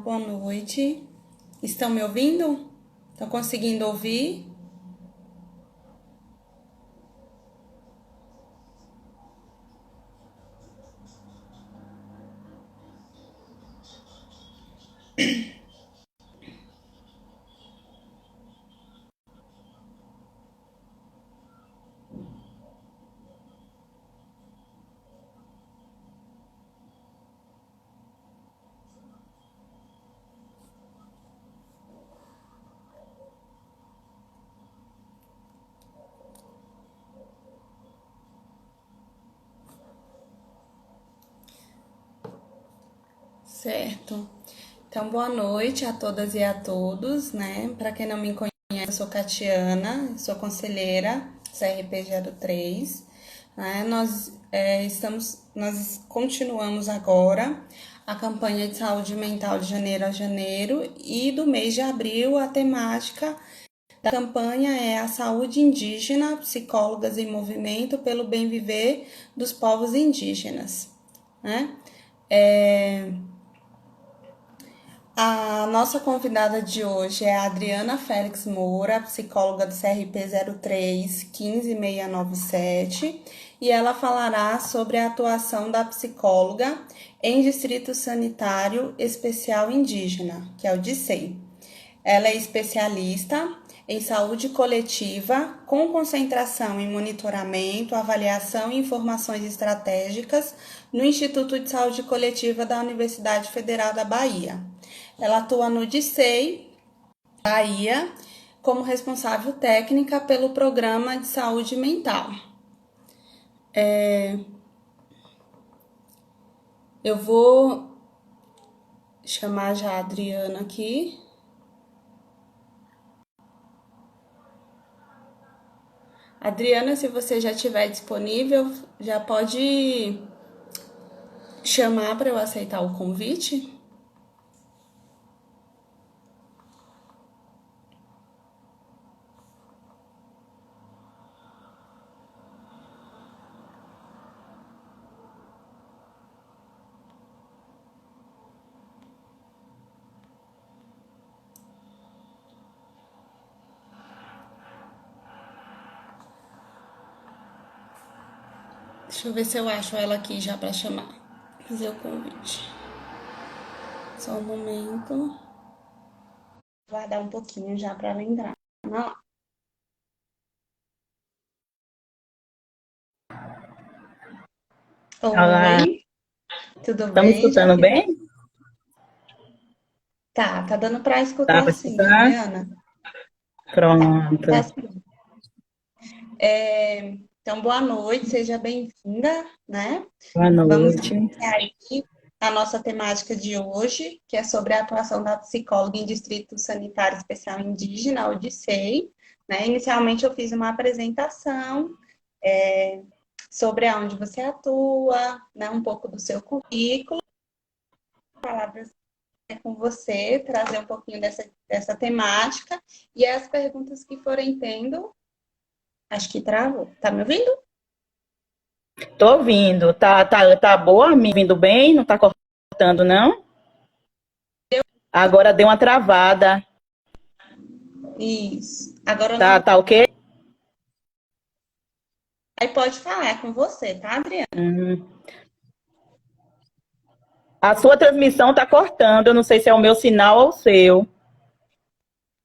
boa noite. Estão me ouvindo? Estão conseguindo ouvir? Certo. Então, boa noite a todas e a todos, né? Para quem não me conhece, eu sou Catiana, sou conselheira CRP 03, né? Nós continuamos agora a campanha de saúde mental de janeiro a janeiro e do mês de abril a temática da campanha é a saúde indígena, psicólogas em movimento pelo bem viver dos povos indígenas, né? A nossa convidada de hoje é a Adriana Félix Moura, psicóloga do CRP 0315697, e ela falará sobre a atuação da psicóloga em Distrito Sanitário Especial Indígena, que é o DISEI. Ela é especialista em saúde coletiva, com concentração em monitoramento, avaliação e informações estratégicas no Instituto de Saúde Coletiva da Universidade Federal da Bahia. Ela atua no DISEI, Bahia, como responsável técnica pelo Programa de Saúde Mental. Eu vou chamar já a Adriana aqui. Adriana, se você já estiver disponível, já pode chamar para eu aceitar o convite? Deixa eu ver se eu acho ela aqui já para chamar, fazer o convite. Só um momento. Vou guardar um pouquinho já para ela entrar. Não. Olá, Oi, tudo tá me bem? Já escutando fiz. bem? Tá dando para Dá escutar para sim, escutar? Adriana? Tá Pronto. sim. Então, boa noite, seja bem-vinda, né? Boa Vamos noite. iniciar aqui a nossa temática de hoje, que é sobre a atuação da psicóloga em Distrito Sanitário Especial Indígena, o DISEI, né? Inicialmente eu fiz uma apresentação sobre aonde você atua, né? Um pouco do seu currículo, palavras com você, trazer um pouquinho dessa temática e as perguntas que forem tendo, acho que travou. Tá me ouvindo? Tô ouvindo. Tá boa? Me ouvindo bem? Não tá cortando, não? Agora deu uma travada. Isso. Agora Tá, não. tá ok? Aí pode falar, é com você, tá, Adriana? Hum. A sua transmissão tá cortando. Eu não sei se é o meu sinal ou o seu.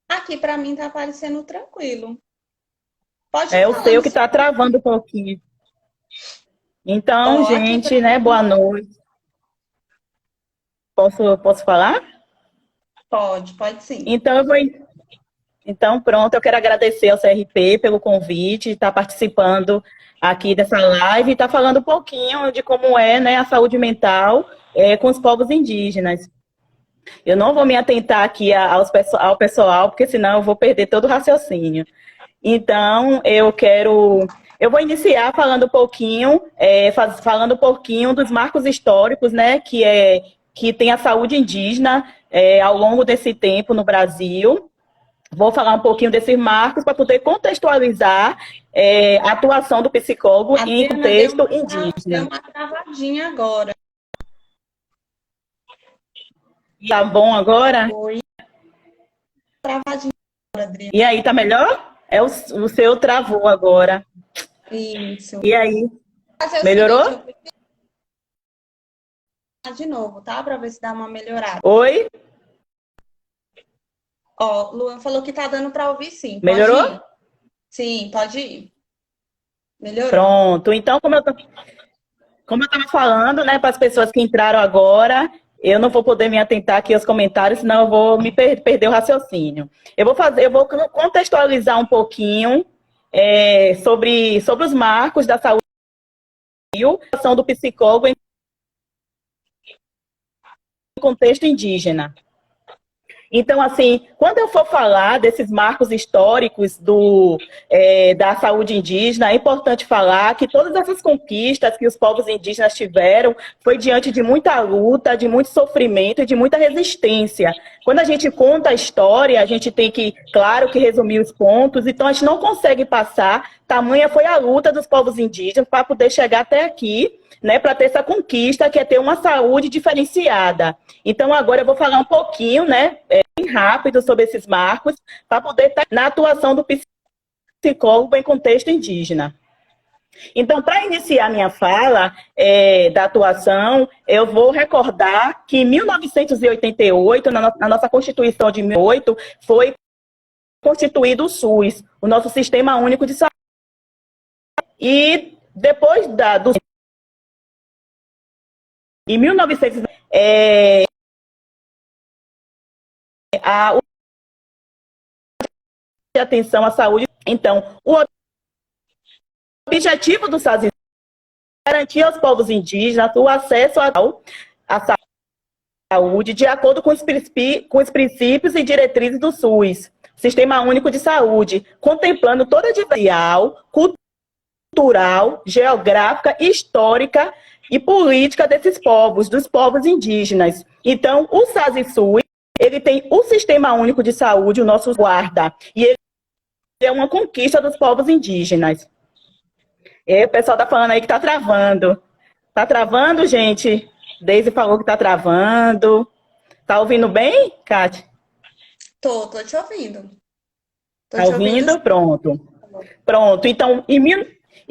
Aqui para mim tá aparecendo tranquilo. Pode ir É o seu falando. que tá travando um pouquinho. Então, Ó, aqui para gente, né? mim Boa noite. Posso falar? pode sim. Então, Então, pronto, eu quero agradecer ao CRP pelo convite, estar participando aqui dessa live e estar falando um pouquinho de como é, né, a saúde mental com os povos indígenas. Eu não vou me atentar aqui ao pessoal, porque senão eu vou perder todo o raciocínio. Então, eu vou iniciar falando um pouquinho, falando um pouquinho dos marcos históricos, né, que tem a saúde indígena ao longo desse tempo no Brasil. Vou falar um pouquinho desses marcos para poder contextualizar a atuação do psicólogo A em Adriana contexto deu indígena. uma travadinha agora. Tá bom agora? Oi, travadinho, Adriana. E aí, tá melhor? O seu travou agora. Isso. E aí, Fazer o seguinte, eu melhorou? vou tentar de novo, tá? Pra ver se dá uma melhorada. Oi? Ó, Luan falou que tá dando pra ouvir sim. Pode Melhorou? ir? Sim, pode ir. Melhorou. Pronto. Então, como eu estava falando, né, para as pessoas que entraram agora, eu não vou poder me atentar aqui aos comentários, senão eu vou me perder o raciocínio. Eu vou contextualizar um pouquinho sobre os marcos da saúde e a ação do psicólogo em contexto indígena. Então, assim, quando eu for falar desses marcos históricos da saúde indígena, é importante falar que todas essas conquistas que os povos indígenas tiveram foi diante de muita luta, de muito sofrimento e de muita resistência. Quando a gente conta a história, a gente tem que, claro, que resumir os pontos, então a gente não consegue passar, tamanha foi a luta dos povos indígenas para poder chegar até aqui, né, para ter essa conquista, que é ter uma saúde diferenciada. Então, agora eu vou falar um pouquinho, né, bem rápido sobre esses marcos, para poder estar na atuação do psicólogo em contexto indígena. Então, para iniciar minha fala da atuação, eu vou recordar que em 1988, na nossa Constituição de 1988, foi constituído o SUS, o nosso Sistema Único de Saúde. E depois em 1900, a de atenção à saúde. Então, o objetivo do SASI é garantir aos povos indígenas o acesso à saúde de acordo com os princípios e diretrizes do SUS, Sistema Único de Saúde, contemplando toda a diversidade cultural, geográfica, histórica e política desses povos, dos povos indígenas. Então, o SASI-SUS, ele tem o Sistema Único de Saúde, o nosso guarda, e ele é uma conquista dos povos indígenas. E o pessoal tá falando aí que tá travando. Tá travando, gente? Deise falou que tá travando. Tá ouvindo bem, Kátia? Tô te ouvindo. Tô Tá te ouvindo. ouvindo? Pronto. Pronto. Então, em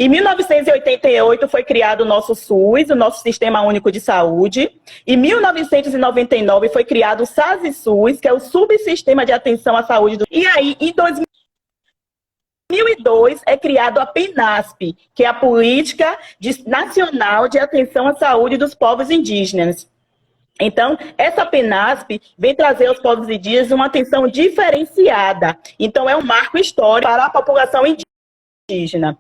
1988 foi criado o nosso SUS, o nosso Sistema Único de Saúde. Em 1999 foi criado o SASI-SUS, que é o Subsistema de Atenção à Saúde do... E aí, em 2002 é criado a PNASP, que é a Política Nacional de Atenção à Saúde dos Povos Indígenas. Então, essa PNASP vem trazer aos povos indígenas uma atenção diferenciada. Então, é um marco histórico para a população indígena.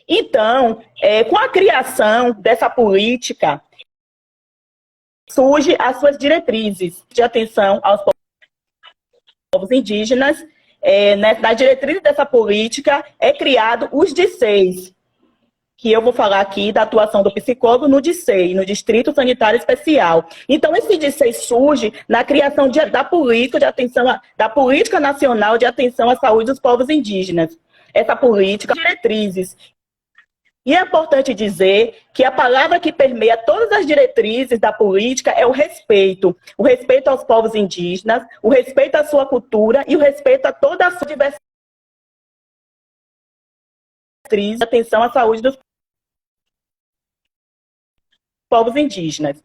Então, com a criação dessa política, surge as suas diretrizes de atenção aos povos indígenas. Na diretriz dessa política é criado os DICEIs, que eu vou falar aqui da atuação do psicólogo no DICEI, no Distrito Sanitário Especial. Então, esse DICEI surge na criação da Política Nacional de Atenção à Saúde dos Povos Indígenas. Essa política, diretrizes. E é importante dizer que a palavra que permeia todas as diretrizes da política é o respeito. O respeito aos povos indígenas, o respeito à sua cultura e o respeito a toda a sua diversidade. Atenção à saúde dos povos indígenas.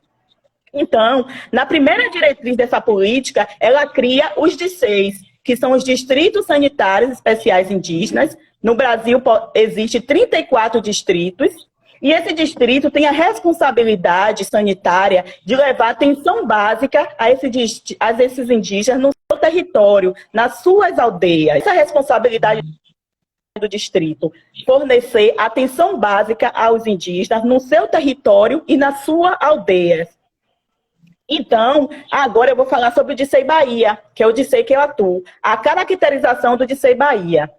Então, na primeira diretriz dessa política, ela cria os DICEIs, que são os Distritos Sanitários Especiais Indígenas. No Brasil, existem 34 distritos, e esse distrito tem a responsabilidade sanitária de levar atenção básica a esses indígenas no seu território, nas suas aldeias. Essa responsabilidade do distrito, fornecer atenção básica aos indígenas no seu território e na sua aldeia. Então, agora eu vou falar sobre o DICEI Bahia, que é o DICEI que eu atuo. A caracterização do DICEI Bahia.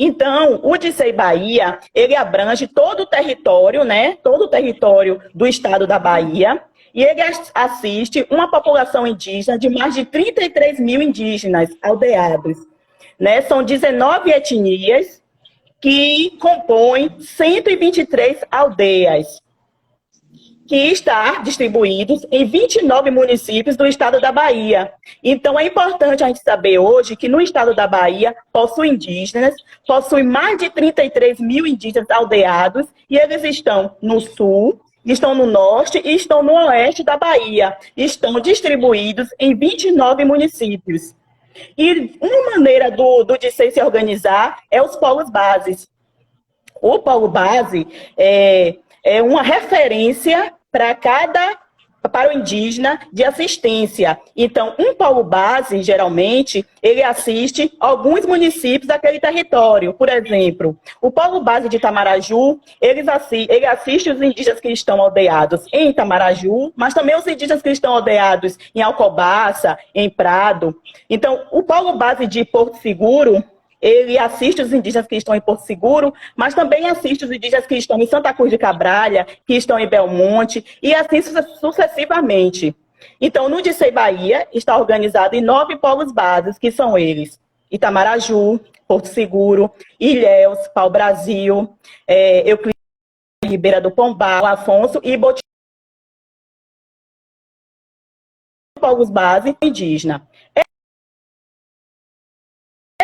Então, o DICEI Bahia, ele abrange todo o território, né? Todo o território do estado da Bahia. E ele assiste uma população indígena de mais de 33 mil indígenas aldeados. Né? São 19 etnias que compõem 123 aldeias. que está distribuídos em 29 municípios do estado da Bahia. Então, é importante a gente saber hoje que no estado da Bahia possui mais de 33 mil indígenas aldeados, e eles estão no sul, estão no norte e estão no oeste da Bahia. Estão distribuídos em 29 municípios. E uma maneira do DICEI se organizar é os polos bases. O polo base é uma referência para o indígena de assistência. Então, um polo base, geralmente, ele assiste alguns municípios daquele território. Por exemplo, o polo base de Itamaraju, ele assiste os indígenas que estão aldeados em Itamaraju, mas também os indígenas que estão aldeados em Alcobaça, em Prado. Então, o polo base de Porto Seguro, ele assiste os indígenas que estão em Porto Seguro, mas também assiste os indígenas que estão em Santa Cruz de Cabralha, que estão em Belmonte, e assim sucessivamente. Então, no DICEI Bahia, está organizado em 9 polos bases, que são eles: Itamaraju, Porto Seguro, Ilhéus, Pau-Brasil, Euclides, Ribeira do Pombal, Afonso e Botirama. Polos base indígena.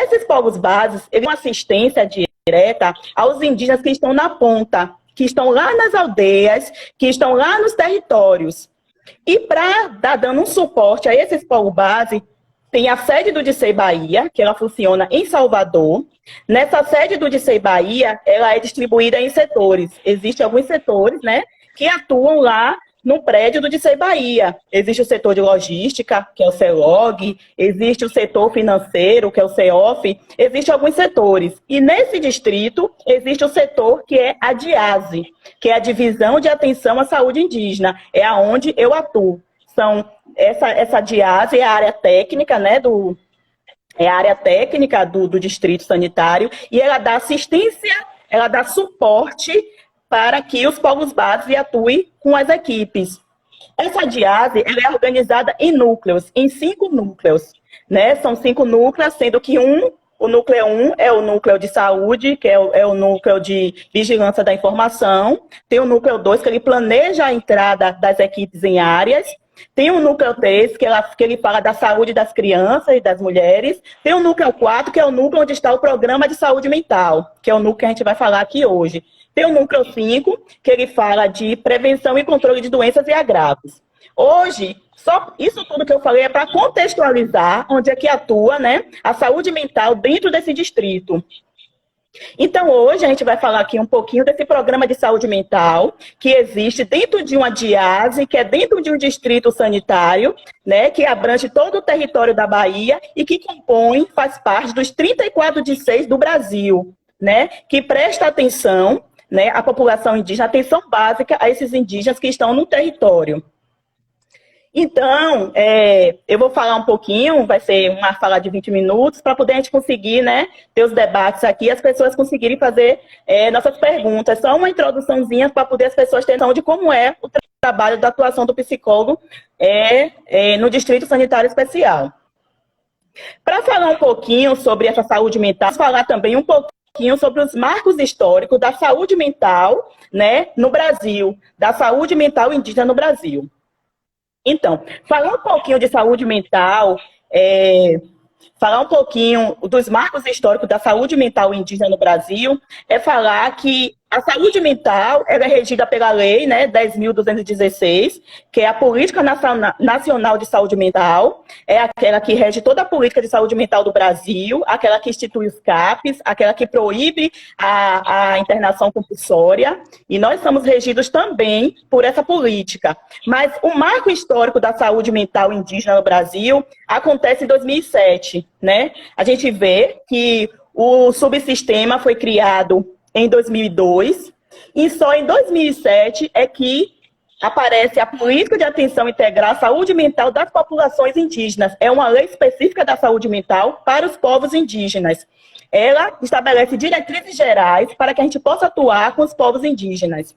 Esses povos bases, eles dão assistência direta aos indígenas que estão na ponta, que estão lá nas aldeias, que estão lá nos territórios. E para dar dando um suporte a esses povos base, tem a sede do DICEI Bahia, que ela funciona em Salvador. Nessa sede do DICEI Bahia, ela é distribuída em setores. Existem alguns setores, né, que atuam lá no prédio do DICEI Bahia. Existe o setor de logística, que é o CELOG, existe o setor financeiro, que é o CEOF, existem alguns setores. E nesse distrito, existe o setor que é a DIASE, que é a Divisão de Atenção à Saúde Indígena, é aonde eu atuo. Essa DIASE é a área técnica, né, do distrito sanitário, e ela dá assistência, ela dá suporte para que os povos bases atuem com as equipes. Essa DIASE, ela é organizada em núcleos, em 5 núcleos, né? São 5 núcleos, sendo que o núcleo 1 é o núcleo de saúde, que é o núcleo de vigilância da informação. Tem o núcleo 2, que ele planeja a entrada das equipes em áreas. Tem o núcleo 3, que ele fala da saúde das crianças e das mulheres. Tem o núcleo 4, que é o núcleo onde está o programa de saúde mental, que é o núcleo que a gente vai falar aqui hoje. Tem o núcleo 5, que ele fala de prevenção e controle de doenças e agravos. Hoje, só isso tudo que eu falei é para contextualizar onde é que atua, né, a saúde mental dentro desse distrito. Então, hoje a gente vai falar aqui um pouquinho desse programa de saúde mental que existe dentro de uma DIASE, que é dentro de um distrito sanitário, né, que abrange todo o território da Bahia e que faz parte dos 34 DICEIs do Brasil, né, que presta atenção, né, à população indígena, atenção básica a esses indígenas que estão no território. Então, eu vou falar um pouquinho, vai ser uma fala de 20 minutos, para poder a gente conseguir, né, ter os debates aqui, as pessoas conseguirem fazer nossas perguntas. Só uma introduçãozinha para poder as pessoas terem noção de como é o trabalho da atuação do psicólogo no Distrito Sanitário Especial. Para falar um pouquinho sobre essa saúde mental, vamos falar também um pouquinho sobre os marcos históricos da saúde mental, né, no Brasil, da saúde mental indígena no Brasil. Então, falar um pouquinho de saúde mental, falar um pouquinho dos marcos históricos da saúde mental indígena no Brasil, é falar que a saúde mental ela é regida pela lei, né, 10.216, que é a Política Nacional de Saúde Mental, é aquela que rege toda a política de saúde mental do Brasil, aquela que institui os CAPs, aquela que proíbe a internação compulsória, e nós somos regidos também por essa política. Mas o marco histórico da saúde mental indígena no Brasil acontece em 2007, né? A gente vê que o subsistema foi criado em 2002, e só em 2007 é que aparece a Política de Atenção Integral à Saúde Mental das Populações Indígenas. É uma lei específica da saúde mental para os povos indígenas. Ela estabelece diretrizes gerais para que a gente possa atuar com os povos indígenas.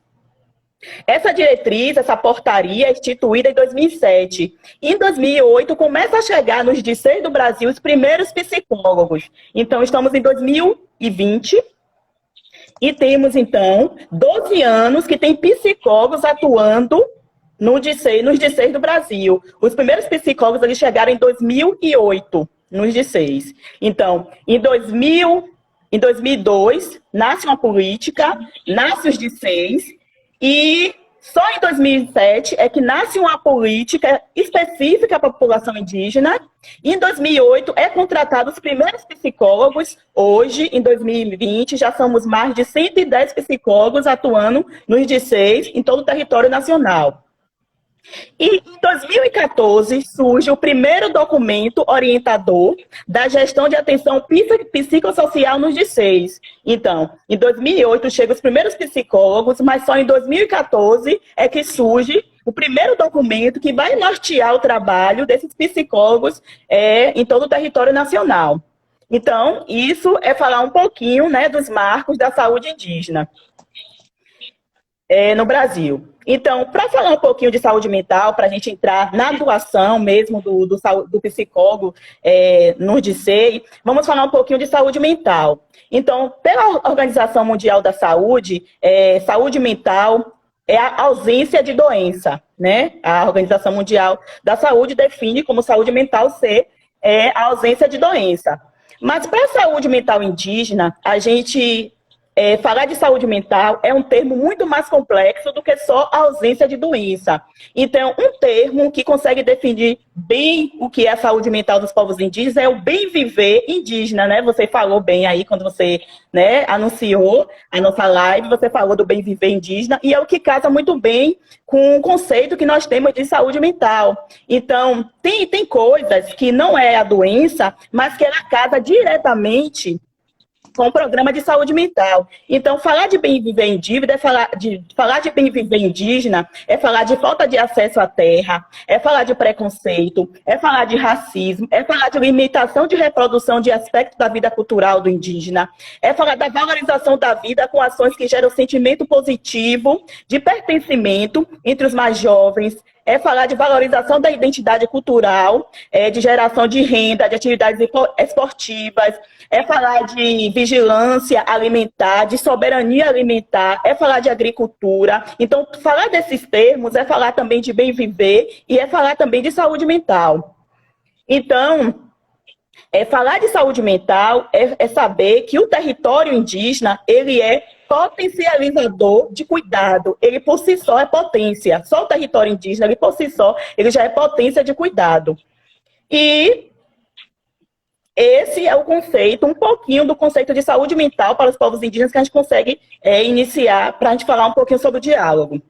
Essa diretriz, essa portaria é instituída em 2007. Em 2008, começa a chegar nos DICEIs do Brasil os primeiros psicólogos. Então, estamos em 2020, e temos, então, 12 anos que tem psicólogos atuando nos DCs do Brasil. Os primeiros psicólogos eles chegaram em 2008, nos DCs. Então, em 2002, nasce uma política, nasce os DCs, e só em 2007 é que nasce uma política específica para a população indígena. E em 2008 é contratado os primeiros psicólogos. Hoje, em 2020, já somos mais de 110 psicólogos atuando nos DCs em todo o território nacional. E em 2014 surge o primeiro documento orientador da gestão de atenção psicossocial nos DCs. Então, em 2008 chegam os primeiros psicólogos, mas só em 2014 é que surge o primeiro documento que vai nortear o trabalho desses psicólogos em todo o território nacional. Então, isso é falar um pouquinho, né, dos marcos da saúde indígena no Brasil. Então, para falar um pouquinho de saúde mental, para a gente entrar na atuação mesmo do psicólogo no DCEI, vamos falar um pouquinho de saúde mental. Então, pela Organização Mundial da Saúde, saúde mental é a ausência de doença, né? A Organização Mundial da Saúde define como saúde mental ser a ausência de doença. Mas para a saúde mental indígena, a gente... falar de saúde mental é um termo muito mais complexo do que só a ausência de doença. Então, um termo que consegue definir bem o que é a saúde mental dos povos indígenas é o bem viver indígena, né? Você falou bem aí quando você, né, anunciou a nossa live, você falou do bem viver indígena, e é o que casa muito bem com o conceito que nós temos de saúde mental. Então, tem coisas que não é a doença, mas que ela casa diretamente com o programa de saúde mental. Então, falar de bem viver em dívida é falar de bem viver indígena, é falar de falta de acesso à terra, é falar de preconceito, é falar de racismo, é falar de limitação de reprodução de aspectos da vida cultural do indígena, é falar da valorização da vida com ações que geram sentimento positivo de pertencimento entre os mais jovens, é falar de valorização da identidade cultural, de geração de renda, de atividades esportivas, é falar de vigilância alimentar, de soberania alimentar, é falar de agricultura. Então, falar desses termos é falar também de bem viver e é falar também de saúde mental. Então, falar de saúde mental é saber que o território indígena, ele é potencializador de cuidado. Ele por si só é potência. Só o território indígena, ele por si só, ele já é potência de cuidado. E esse é o conceito, um pouquinho do conceito de saúde mental para os povos indígenas que a gente consegue iniciar para a gente falar um pouquinho sobre o diálogo.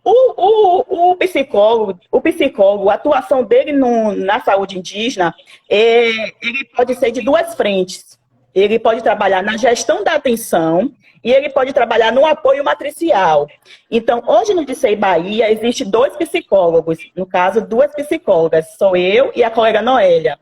O psicólogo, a atuação dele na saúde indígena, ele pode ser de duas frentes. Ele pode trabalhar na gestão da atenção e ele pode trabalhar no apoio matricial. Então, hoje no DCEI Bahia, existe 2 psicólogos, no caso, 2 psicólogas, sou eu e a colega Noélia.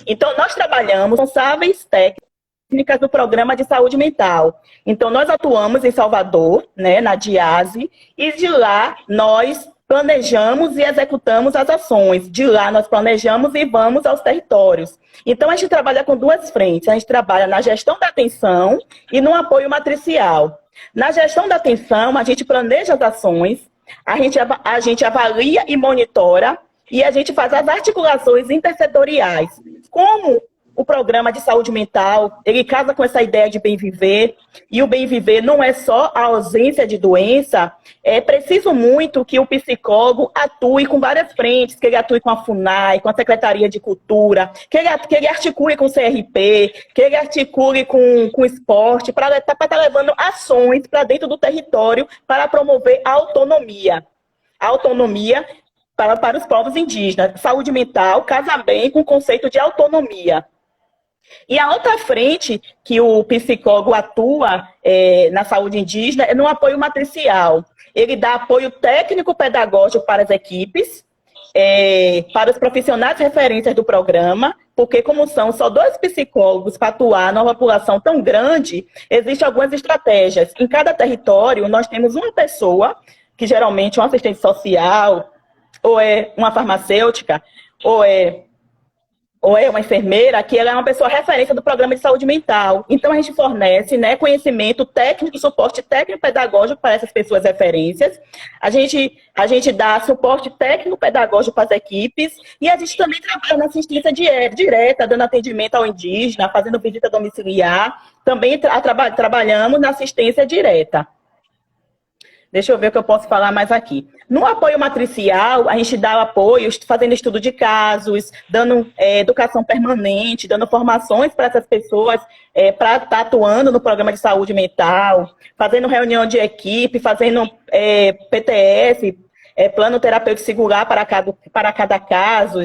Então, nós trabalhamos responsáveis técnicas do programa de saúde mental. Então, nós atuamos em Salvador, né, na DIASE, e de lá nós planejamos e executamos as ações. De lá nós planejamos e vamos aos territórios. Então, a gente trabalha com 2 frentes. A gente trabalha na gestão da atenção e no apoio matricial. Na gestão da atenção, a gente planeja as ações, a gente avalia e monitora e a gente faz as articulações intersetoriais. Como o programa de saúde mental, ele casa com essa ideia de bem viver, e o bem viver não é só a ausência de doença, é preciso muito que o psicólogo atue com várias frentes, que ele atue com a FUNAI, com a Secretaria de Cultura, que ele articule com o CRP, que ele articule com o esporte, para estar levando ações para dentro do território para promover a autonomia. A autonomia para os povos indígenas. Saúde mental casa bem com o conceito de autonomia. E a outra frente que o psicólogo atua na saúde indígena é no apoio matricial. Ele dá apoio técnico-pedagógico para as equipes, para os profissionais referências do programa, porque como são só 2 psicólogos para atuar numa população tão grande, existem algumas estratégias. Em cada território, nós temos uma pessoa, que geralmente é um assistente social, ou é uma farmacêutica, ou é ou é uma enfermeira, que ela é uma pessoa referência do programa de saúde mental. Então, a gente fornece, né, conhecimento técnico, suporte técnico-pedagógico para essas pessoas referências. A gente dá suporte técnico-pedagógico para as equipes e a gente também trabalha na assistência direta, dando atendimento ao indígena, fazendo visita domiciliar. Também trabalhamos na assistência direta. Deixa eu ver o que eu posso falar mais aqui. No apoio matricial, a gente dá apoio fazendo estudo de casos, dando educação permanente, dando formações para essas pessoas para estar atuando no programa de saúde mental, fazendo reunião de equipe, fazendo PTS, plano terapêutico singular para cada caso.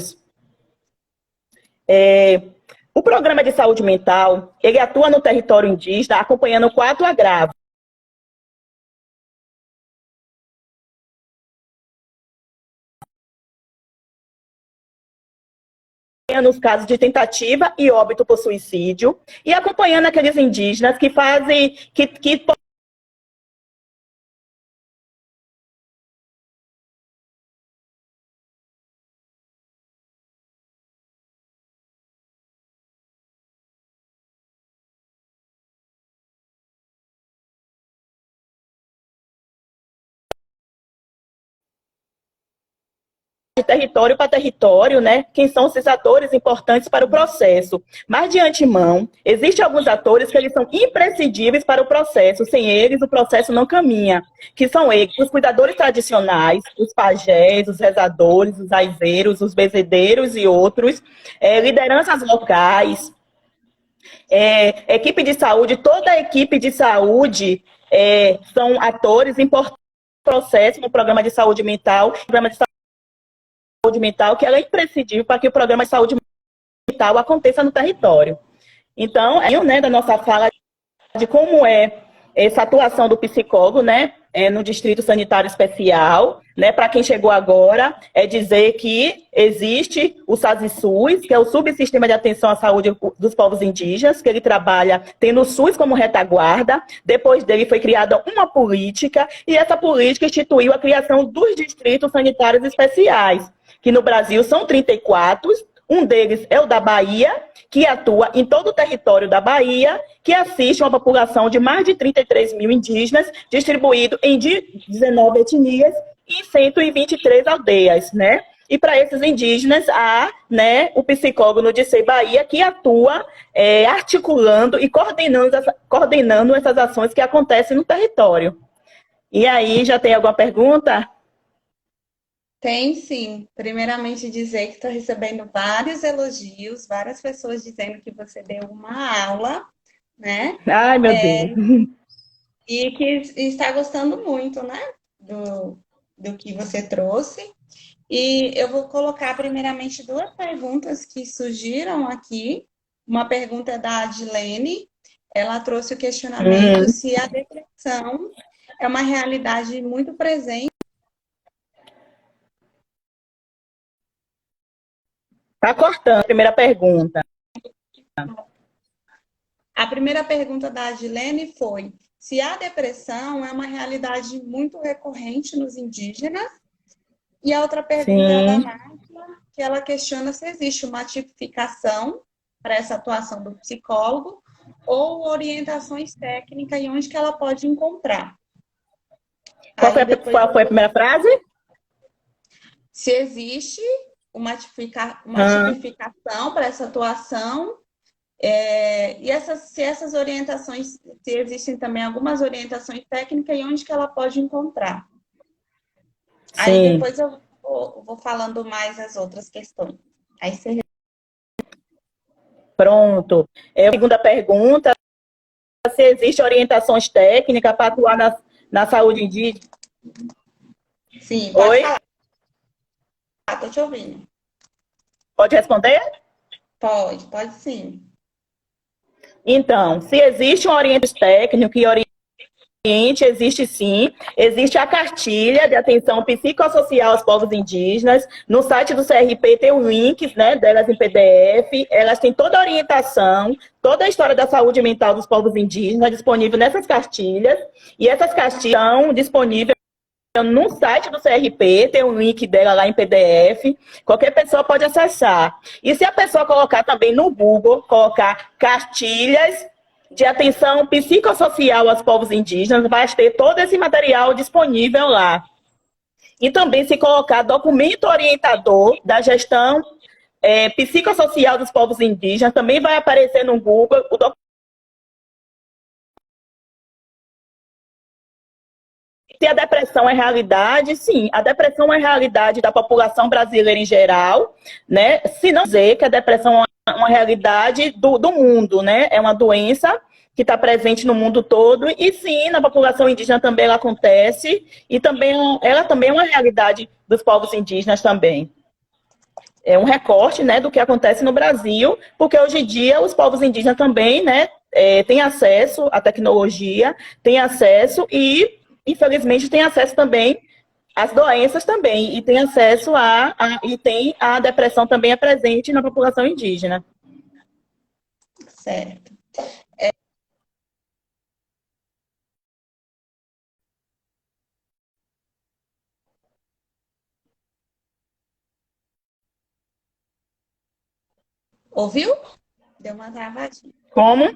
O programa de saúde mental, ele atua no território indígena, acompanhando 4 agravos. Nos casos de tentativa e óbito por suicídio, e acompanhando aqueles indígenas que fazem, que de território para território, né? Quem são esses atores importantes para o processo. Mas, de antemão, existem alguns atores que eles são imprescindíveis para o processo. Sem eles, o processo não caminha. Que são eles, os cuidadores tradicionais, os pajés, os rezadores, os aizeiros, os bezedeiros e outros, lideranças locais, equipe de saúde, toda a equipe de saúde são atores importantes no processo, no programa de saúde mental, que ela é imprescindível para que o programa de saúde mental aconteça no território. Então, né, da nossa fala de como é essa atuação do psicólogo, né, no Distrito Sanitário Especial, né, para quem chegou agora, é dizer que existe o SASI-SUS, que é o Subsistema de Atenção à Saúde dos Povos Indígenas, que ele trabalha tendo o SUS como retaguarda. Depois dele foi criada uma política, e essa política instituiu a criação dos Distritos Sanitários Especiais, que no Brasil são 34, um deles é o da Bahia, que atua em todo o território da Bahia, que assiste uma população de mais de 33 mil indígenas, distribuído em 19 etnias e 123 aldeias, né? E para esses indígenas, há, né, o psicólogo no DICEI Bahia, que atua articulando e coordenando essas ações que acontecem no território. E aí, já tem alguma pergunta? Tem sim. Primeiramente dizer que estou recebendo vários elogios, várias pessoas dizendo que você deu uma aula, né? Ai, meu Deus. E que está gostando muito, né? Do que você trouxe. E eu vou colocar primeiramente 2 perguntas que surgiram aqui. Uma pergunta é da Adilene. Ela trouxe o questionamento se a depressão é uma realidade muito presente. Está cortando a primeira pergunta. A primeira pergunta da Adilene foi se a depressão é uma realidade muito recorrente nos indígenas. E a outra pergunta é da Nájila, que ela questiona se existe uma tipificação para essa atuação do psicólogo ou orientações técnicas e onde que ela pode encontrar. Qual foi a primeira frase? Se existe uma tipificação para essa atuação, e se essas orientações, se existem também algumas orientações técnicas e onde que ela pode encontrar. Sim. Aí depois eu vou falando mais as outras questões. Aí você... Pronto. A segunda pergunta, se existe orientações técnicas para atuar na saúde indígena? Sim, pode falar. Estou te ouvindo. Pode responder? Pode sim. Então, se existe um orientador técnico e oriente, existe sim. Existe a cartilha de atenção psicossocial aos povos indígenas. No site do CRP tem os links, né, delas em PDF. Elas têm toda a orientação, toda a história da saúde mental dos povos indígenas disponível nessas cartilhas. E essas cartilhas estão disponíveis no site do CRP, tem um link dela lá em PDF, qualquer pessoa pode acessar. E se a pessoa colocar também no Google, colocar cartilhas de atenção psicossocial aos povos indígenas, vai ter todo esse material disponível lá. E também se colocar documento orientador da gestão psicossocial dos povos indígenas, também vai aparecer no Google o documento. Se a depressão é realidade, sim, a depressão é realidade da população brasileira em geral, né? Se não dizer que a depressão é uma realidade do mundo, né? É uma doença que está presente no mundo todo, e sim, na população indígena também ela acontece, e também ela também é uma realidade dos povos indígenas também. É um recorte, né, do que acontece no Brasil, porque hoje em dia os povos indígenas também, né, têm acesso à tecnologia, têm acesso e infelizmente, tem acesso também às doenças também, e tem acesso e tem a depressão também é presente na população indígena. Certo. Ouviu? Deu uma travadinha. Como?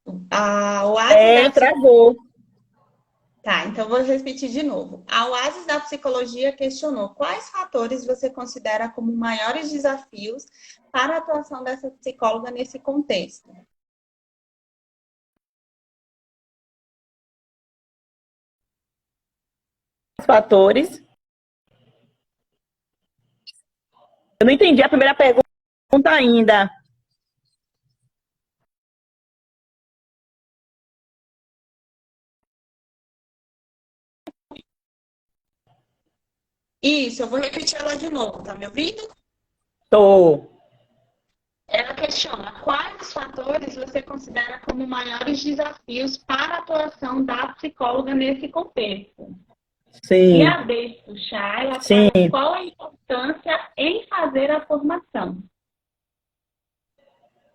O ASES travou. Tá, então vou repetir de novo. A OASIS da Psicologia questionou quais fatores você considera como maiores desafios para a atuação dessa psicóloga nesse contexto? Fatores. Eu não entendi a primeira pergunta ainda. Isso, eu vou repetir ela de novo, tá me ouvindo? Tô. Ela questiona quais fatores você considera como maiores desafios para a atuação da psicóloga nesse contexto. Sim. E a D, puxar, ela Sim. fala qual a importância em fazer a formação.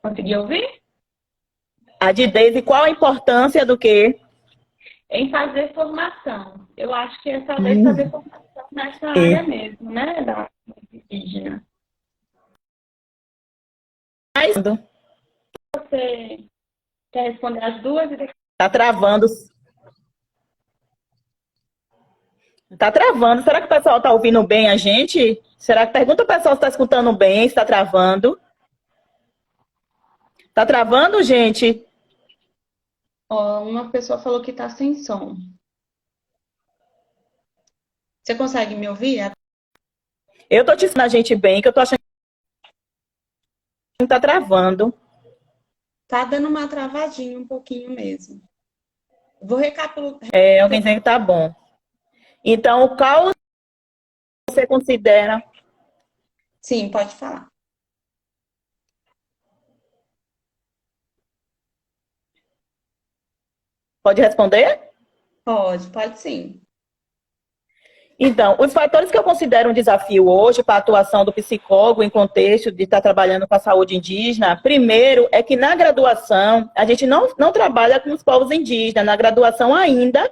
Conseguiu ouvir? A de Deise, qual a importância do quê? Em fazer formação. Eu acho que é saber fazer formação nessa área mesmo, né? Da indígena. Você quer responder as duas? Tá travando. Tá travando. Será que o pessoal tá ouvindo bem a gente? Será que pergunta o pessoal se tá escutando bem, se tá travando? Tá travando, gente? Uma pessoa falou que tá sem som. Você consegue me ouvir? Eu tô te ensinando a gente bem, que eu tô achando que tá travando. Tá dando uma travadinha um pouquinho mesmo. Vou recapitular. Alguém dizendo que tá bom. Então, qual você considera? Sim, pode falar. Pode responder? Pode sim. Então, os fatores que eu considero um desafio hoje para a atuação do psicólogo em contexto de estar trabalhando com a saúde indígena, primeiro é que na graduação a gente não trabalha com os povos indígenas, na graduação ainda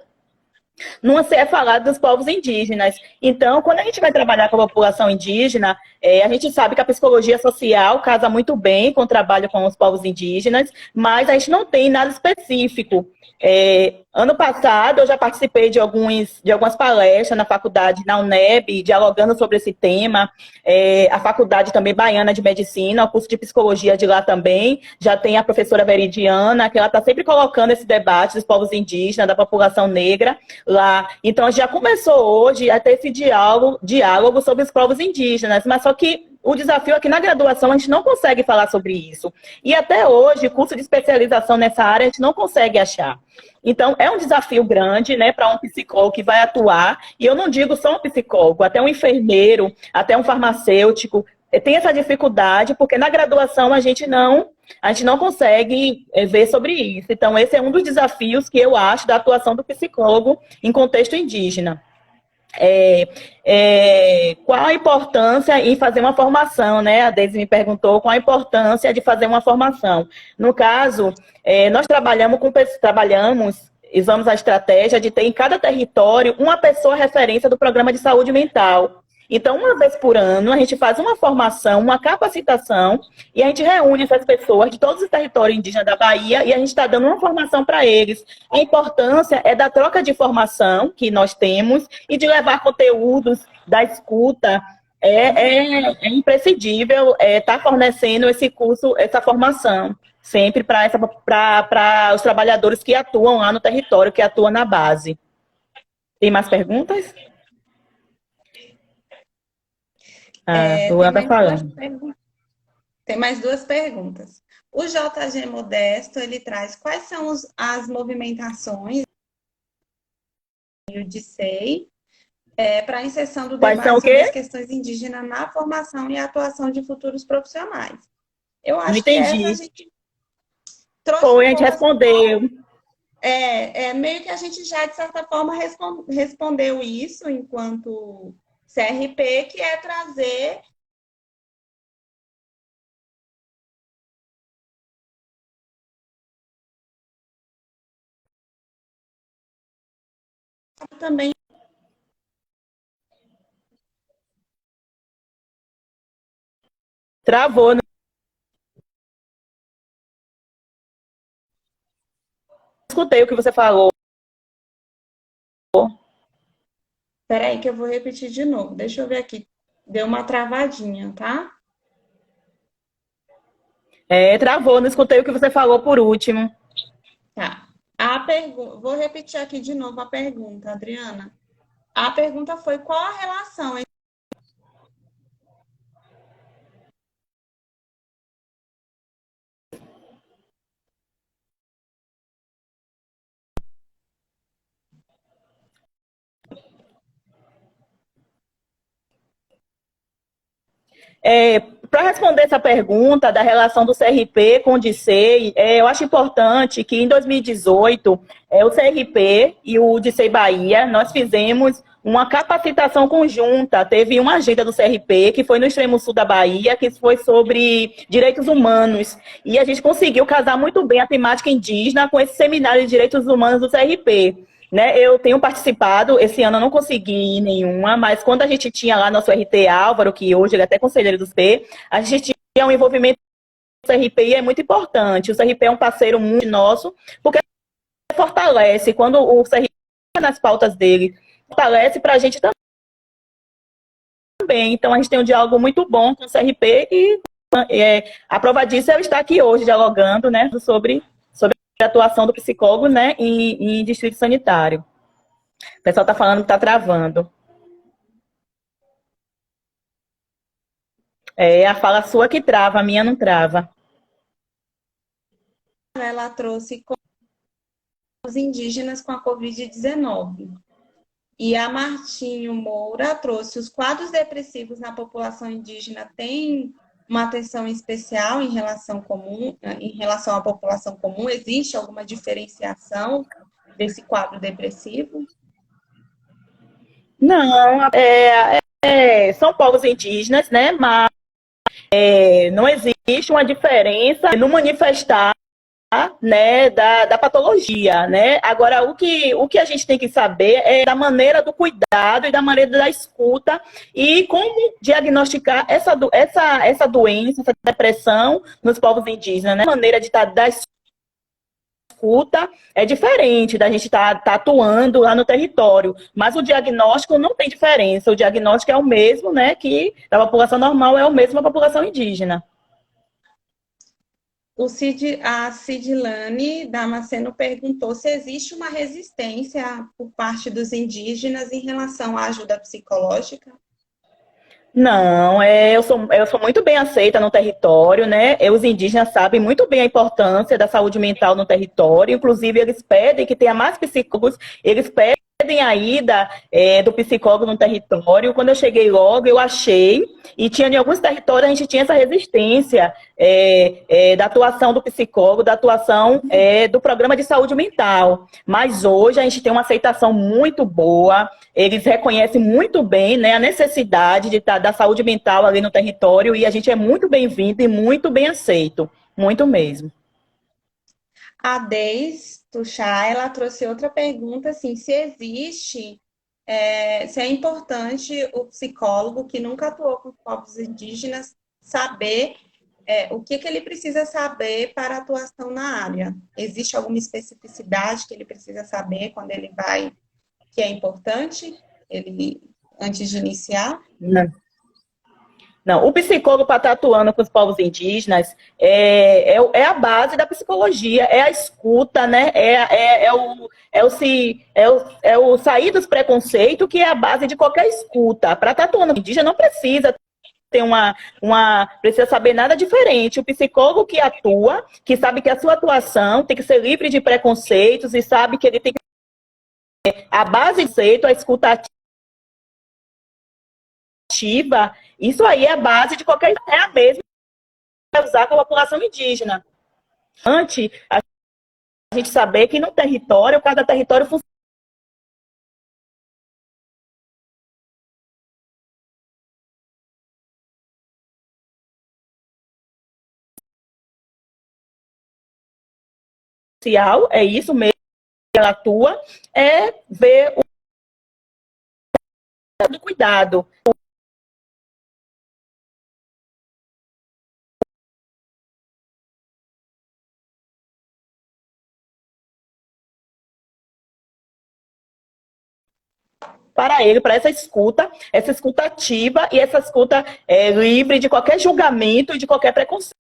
não se é falado dos povos indígenas. Então, quando a gente vai trabalhar com a população indígena, a gente sabe que a psicologia social casa muito bem com o trabalho com os povos indígenas, mas a gente não tem nada específico. Ano passado, eu já participei de algumas palestras na faculdade, na UNEB, dialogando sobre esse tema. A faculdade também baiana de medicina, o curso de psicologia de lá também, já tem a professora Veridiana, que ela está sempre colocando esse debate dos povos indígenas, da população negra lá. Então, a gente já começou hoje a ter esse diálogo sobre os povos indígenas, mas só que o desafio é que na graduação a gente não consegue falar sobre isso. E até hoje, curso de especialização nessa área, a gente não consegue achar. Então, é um desafio grande, né, para um psicólogo que vai atuar, e eu não digo só um psicólogo, até um enfermeiro, até um farmacêutico, tem essa dificuldade, porque na graduação a gente não consegue ver sobre isso. Então, esse é um dos desafios que eu acho da atuação do psicólogo em contexto indígena. Qual a importância em fazer uma formação, né? A Deise me perguntou qual a importância de fazer uma formação. No caso, nós trabalhamos usamos a estratégia de ter em cada território uma pessoa referência do programa de saúde mental. Então, uma vez por ano, a gente faz uma formação, uma capacitação, e a gente reúne essas pessoas de todos os territórios indígenas da Bahia e a gente está dando uma formação para eles. A importância é da troca de informação que nós temos e de levar conteúdos da escuta. É imprescindível estar fornecendo esse curso, essa formação, sempre para os trabalhadores que atuam lá no território, que atuam na base. Tem mais perguntas? Luan está falando. Tem mais duas perguntas. O JG Modesto, ele traz quais são as movimentações de SEI para a inserção do debate sobre as questões indígenas na formação e atuação de futuros profissionais. Eu acho não entendi. Que essa a gente trouxe. Foi, a gente respondeu. Meio que a gente já, de certa forma, respondeu isso enquanto CRP, que é trazer também. Travou, né? Escutei o que você falou. Espera aí que eu vou repetir de novo. Deixa eu ver aqui. Deu uma travadinha, tá? Travou, não escutei o que você falou por último. Tá. Vou repetir aqui de novo a pergunta, Adriana. A pergunta foi qual a relação entre para responder essa pergunta da relação do CRP com o DICEI, eu acho importante que em 2018, o CRP e o DICEI Bahia, nós fizemos uma capacitação conjunta. Teve uma agenda do CRP, que foi no extremo sul da Bahia, que foi sobre direitos humanos. E a gente conseguiu casar muito bem a temática indígena com esse seminário de direitos humanos do CRP. Né, eu tenho participado, esse ano eu não consegui ir nenhuma, mas quando a gente tinha lá nosso RT Álvaro, que hoje ele é até conselheiro do CRP, a gente tinha um envolvimento com o CRP e é muito importante. O CRP é um parceiro muito nosso, porque fortalece, quando o CRP nas pautas dele, fortalece para a gente também. Então a gente tem um diálogo muito bom com o CRP e a prova disso é eu estar aqui hoje dialogando, né, sobre a atuação do psicólogo, né, em distrito sanitário. O pessoal está falando que está travando. A fala sua que trava, a minha não trava. Ela trouxe os indígenas com a Covid-19. E a Martinho Moura trouxe os quadros depressivos na população indígena têm uma atenção especial em relação à população comum? Existe alguma diferenciação desse quadro depressivo? Não, são povos indígenas, né? Mas não existe uma diferença no manifestar, né, da patologia, né? Agora, o que a gente tem que saber é da maneira do cuidado e da maneira da escuta e como diagnosticar essa doença, essa depressão nos povos indígenas, né? A maneira de da escuta é diferente da gente estar atuando lá no território, mas o diagnóstico não tem diferença, o diagnóstico é o mesmo, né, que da população normal é o mesmo da população indígena. A Cidilane Damasceno perguntou se existe uma resistência por parte dos indígenas em relação à ajuda psicológica. Não, eu sou muito bem aceita no território, né? Os indígenas sabem muito bem a importância da saúde mental no território, inclusive eles pedem que tenha mais psicólogos, eles pedem a ida do psicólogo no território. Quando eu cheguei logo, eu achei, e tinha em alguns territórios a gente tinha essa resistência da atuação do psicólogo, da atuação do programa de saúde mental. Mas hoje a gente tem uma aceitação muito boa, eles reconhecem muito bem, né, a necessidade da saúde mental ali no território e a gente é muito bem-vindo e muito bem aceito, muito mesmo. A Deis Tuchá, ela trouxe outra pergunta, assim, se existe, se é importante o psicólogo que nunca atuou com povos indígenas saber o que ele precisa saber para atuação na área. Existe alguma especificidade que ele precisa saber quando ele vai, que é importante, ele antes de iniciar? Não. Não, o psicólogo para estar atuando com os povos indígenas é a base da psicologia, é a escuta, né? É o sair dos preconceitos, que é a base de qualquer escuta. Para estar atuando com indígena não precisa ter precisa saber nada diferente. O psicólogo que atua, que sabe que a sua atuação tem que ser livre de preconceitos e sabe que ele tem que a base do conceito, a escuta ativa, isso aí é a base de qualquer é a mesma que vai usar com a população indígena. Antes, a gente saber que no território, cada território funciona social, é isso mesmo que ela atua, é ver o cuidado. Para ele, para essa escuta ativa e essa escuta livre de qualquer julgamento e de qualquer preconceito.